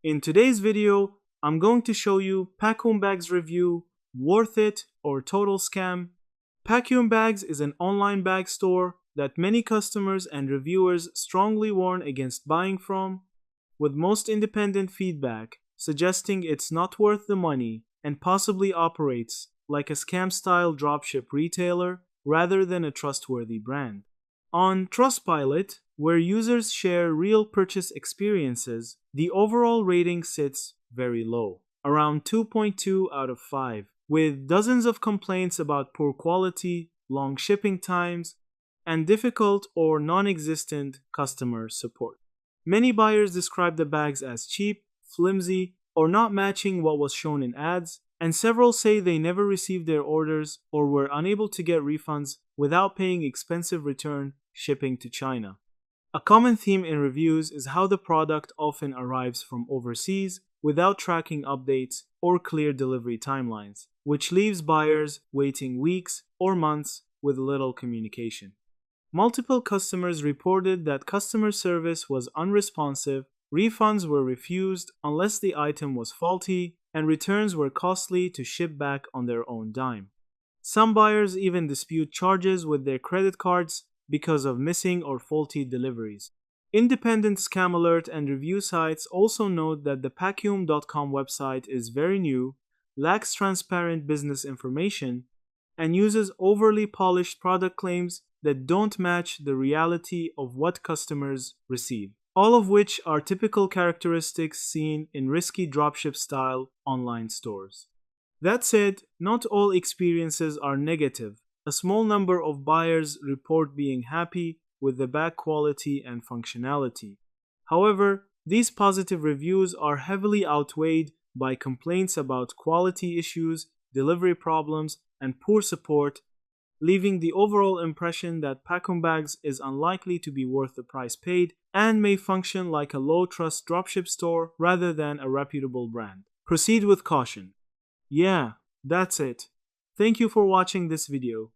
In today's video, I'm going to show you Packuum Bags review, worth it or total scam. Packuum Bags is an online bag store that many customers and reviewers strongly warn against buying from, with most independent feedback suggesting it's not worth the money and possibly operates like a scam-style dropship retailer rather than a trustworthy brand. On Trustpilot, where users share real purchase experiences, the overall rating sits very low, around 2.2 out of 5, with dozens of complaints about poor quality, long shipping times, and difficult or non-existent customer support. Many buyers describe the bags as cheap, flimsy, or not matching what was shown in ads, and several say they never received their orders or were unable to get refunds without paying expensive return shipping to China. A common theme in reviews is how the product often arrives from overseas without tracking updates or clear delivery timelines, which leaves buyers waiting weeks or months with little communication. Multiple customers reported that customer service was unresponsive, refunds were refused unless the item was faulty, and returns were costly to ship back on their own dime. Some buyers even dispute charges with their credit cards because of missing or faulty deliveries. Independent scam alert and review sites also note that the Packuum.com website is very new, lacks transparent business information, and uses overly polished product claims that don't match the reality of what customers receive, all of which are typical characteristics seen in risky dropship-style online stores. That said, not all experiences are negative. A small number of buyers report being happy with the bag quality and functionality. However, these positive reviews are heavily outweighed by complaints about quality issues, delivery problems, and poor support, leaving the overall impression that Packuum Bags is unlikely to be worth the price paid and may function like a low-trust dropship store rather than a reputable brand. Proceed with caution. Yeah, that's it. Thank you for watching this video.